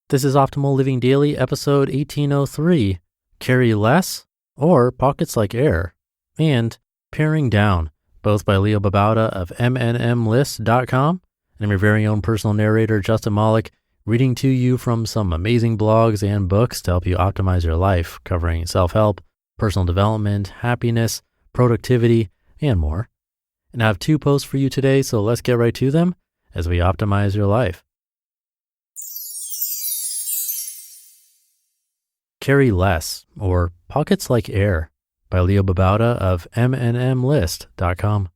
This is Optimal Living Daily, episode 1803, Carry Less or Pockets Like Air, and Paring Down, both by Babauta of Mnmlist.com. And I'm your very own personal narrator, Justin Malik, reading to you from some amazing blogs and books to help you optimize your life, covering self-help, personal development, happiness, productivity, and more. And I have 2 posts for you today, so let's get right to them as we optimize your life. Carry Less or Pockets Like Air by Babauta of Mnmlist.com.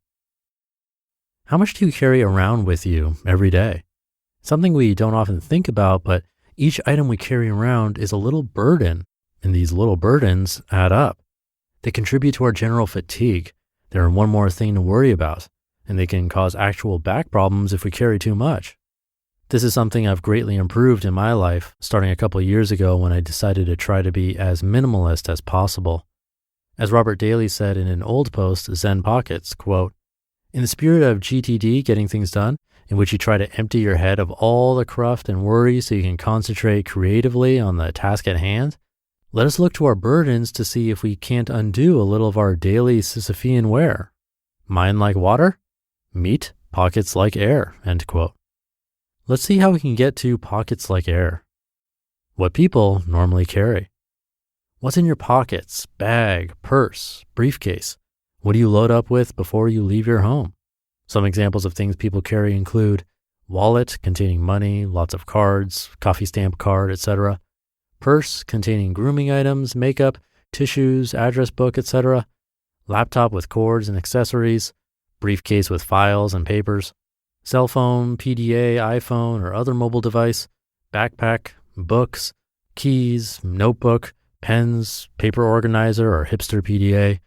How much do you carry around with you every day? Something we don't often think about, but each item we carry around is a little burden, and these little burdens add up. They contribute to our general fatigue. They're one more thing to worry about, and they can cause actual back problems if we carry too much. This is something I've greatly improved in my life, starting a couple of years ago when I decided to try to be as minimalist as possible. As Robert Daly said in an old post, Zen Pockets, quote, "In the spirit of GTD, getting things done, in which you try to empty your head of all the cruft and worry so you can concentrate creatively on the task at hand, let us look to our burdens to see if we can't undo a little of our daily Sisyphean wear. Mind like water? Meet pockets like air," end quote. Let's see how we can get to pockets like air. What people normally carry. What's in your pockets, bag, purse, briefcase? What do you load up with before you leave your home? Some examples of things people carry include wallet containing money, lots of cards, coffee stamp card, etc. Purse containing grooming items, makeup, tissues, address book, etc. Laptop with cords and accessories, briefcase with files and papers. Cell phone, PDA, iPhone, or other mobile device, backpack, books, keys, notebook, pens, paper organizer or hipster PDA,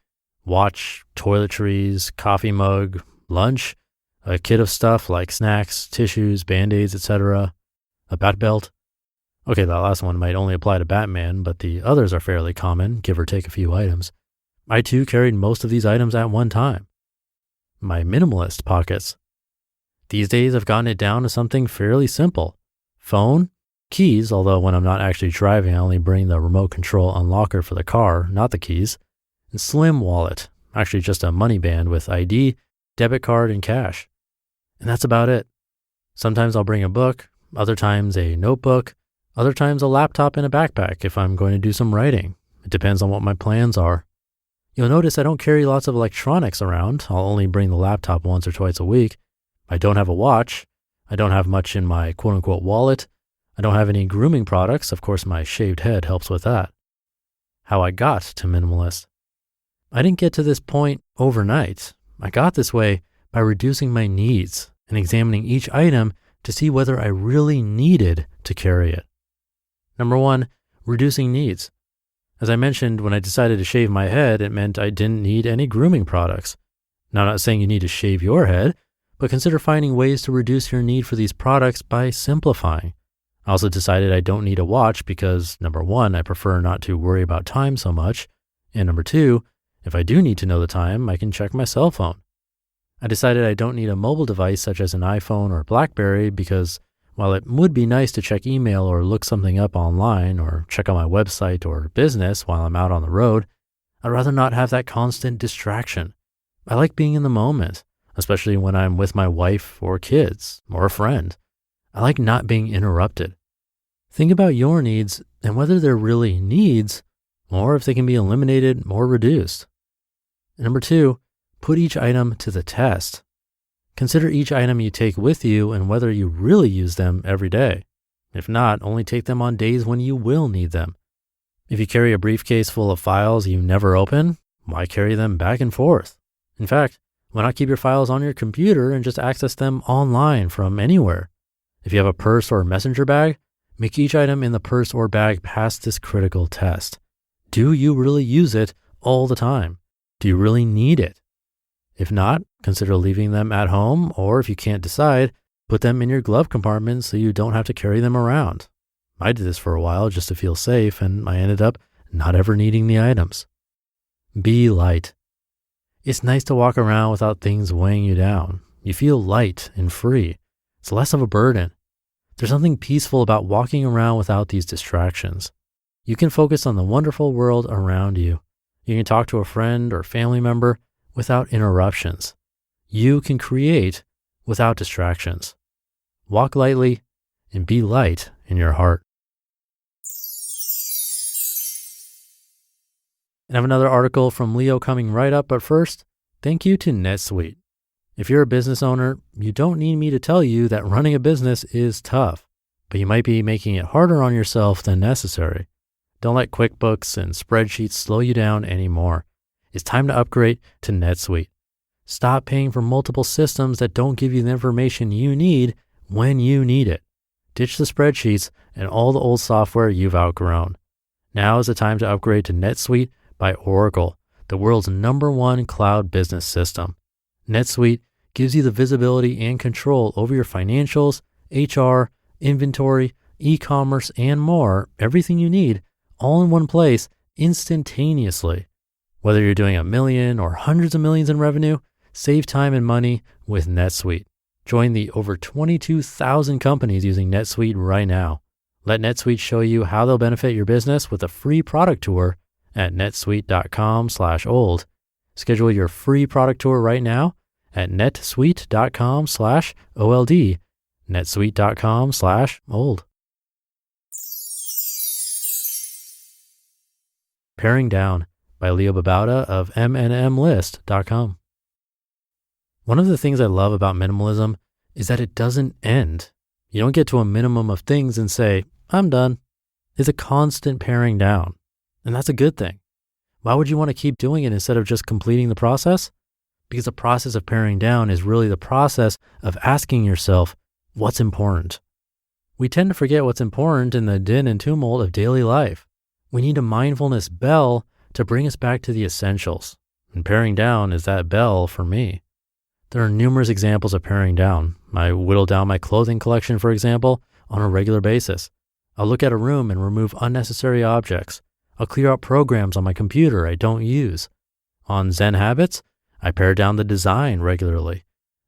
watch, toiletries, coffee mug, lunch, a kit of stuff like snacks, tissues, Band-Aids, etc., a bat belt. Okay, that last one might only apply to Batman, but the others are fairly common, give or take a few items. I too carried most of these items at one time. My minimalist pockets. These days, I've gotten it down to something fairly simple. Phone, keys, although when I'm not actually driving, I only bring the remote control unlocker for the car, not the keys, and slim wallet, actually just a money band with ID, debit card, and cash. And that's about it. Sometimes I'll bring a book, other times a notebook, other times a laptop and a backpack if I'm going to do some writing. It depends on what my plans are. You'll notice I don't carry lots of electronics around. I'll only bring the laptop once or twice a week. I don't have a watch. I don't have much in my quote-unquote wallet. I don't have any grooming products. Of course, my shaved head helps with that. How I got to minimalist. I didn't get to this point overnight. I got this way by reducing my needs and examining each item to see whether I really needed to carry it. Number 1, reducing needs. As I mentioned, when I decided to shave my head, it meant I didn't need any grooming products. Now, I'm not saying you need to shave your head, but consider finding ways to reduce your need for these products by simplifying. I also decided I don't need a watch because, number 1, I prefer not to worry about time so much, and number 2, if I do need to know the time, I can check my cell phone. I decided I don't need a mobile device such as an iPhone or BlackBerry because, while it would be nice to check email or look something up online or check out my website or business while I'm out on the road, I'd rather not have that constant distraction. I like being in the moment, especially when I'm with my wife or kids or a friend. I like not being interrupted. Think about your needs and whether they're really needs or if they can be eliminated or reduced. And number 2, put each item to the test. Consider each item you take with you and whether you really use them every day. If not, only take them on days when you will need them. If you carry a briefcase full of files you never open, why carry them back and forth? In fact, why not keep your files on your computer and just access them online from anywhere? If you have a purse or a messenger bag, make each item in the purse or bag pass this critical test. Do you really use it all the time? Do you really need it? If not, consider leaving them at home, or if you can't decide, put them in your glove compartment so you don't have to carry them around. I did this for a while just to feel safe, and I ended up not ever needing the items. Be light. It's nice to walk around without things weighing you down. You feel light and free. It's less of a burden. There's something peaceful about walking around without these distractions. You can focus on the wonderful world around you. You can talk to a friend or family member without interruptions. You can create without distractions. Walk lightly and be light in your heart. And I have another article from Leo coming right up, but first, thank you to NetSuite. If you're a business owner, you don't need me to tell you that running a business is tough, but you might be making it harder on yourself than necessary. Don't let QuickBooks and spreadsheets slow you down anymore. It's time to upgrade to NetSuite. Stop paying for multiple systems that don't give you the information you need when you need it. Ditch the spreadsheets and all the old software you've outgrown. Now is the time to upgrade to NetSuite by Oracle, the world's #1 cloud business system. NetSuite gives you the visibility and control over your financials, HR, inventory, e-commerce, and more, everything you need, all in one place instantaneously. Whether you're doing $1 million or hundreds of millions in revenue, save time and money with NetSuite. Join the over 22,000 companies using NetSuite right now. Let NetSuite show you how they'll benefit your business with a free product tour at netsuite.com/old. Schedule your free product tour right now at netsuite.com/OLD, netsuite.com/old. Paring Down by Leo Babauta of Mnmlist.com. One of the things I love about minimalism is that it doesn't end. You don't get to a minimum of things and say, I'm done. It's a constant paring down. And that's a good thing. Why would you want to keep doing it instead of just completing the process? Because the process of paring down is really the process of asking yourself, what's important? We tend to forget what's important in the din and tumult of daily life. We need a mindfulness bell to bring us back to the essentials. And paring down is that bell for me. There are numerous examples of paring down. I whittle down my clothing collection, for example, on a regular basis. I'll look at a room and remove unnecessary objects. I'll clear out programs on my computer I don't use. On Zen Habits, I pare down the design regularly.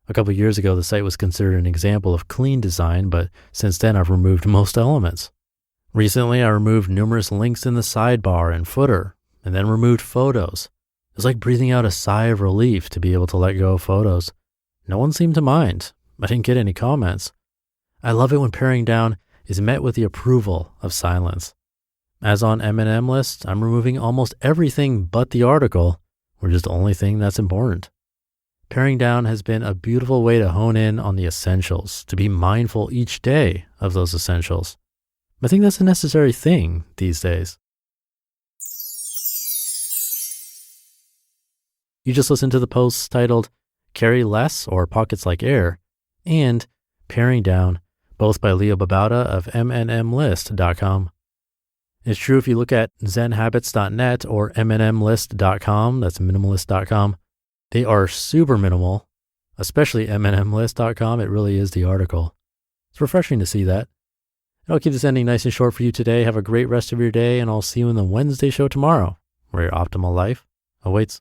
A couple of years ago, the site was considered an example of clean design, but since then I've removed most elements. Recently, I removed numerous links in the sidebar and footer, and then removed photos. It was like breathing out a sigh of relief to be able to let go of photos. No one seemed to mind. I didn't get any comments. I love it when paring down is met with the approval of silence. As on Mnmlist, I'm removing almost everything but the article, which is the only thing that's important. Paring down has been a beautiful way to hone in on the essentials, to be mindful each day of those essentials. I think that's a necessary thing these days. You just listened to the posts titled Carry Less or Pockets Like Air and Paring Down, both by Leo Babauta of Mnmlist.com. It's true if you look at zenhabits.net or mnmlist.com, that's minimalist.com, they are super minimal, especially mnmlist.com. It really is the article. It's refreshing to see that. And I'll keep this ending nice and short for you today. Have a great rest of your day, and I'll see you in the Wednesday show tomorrow, where your optimal life awaits.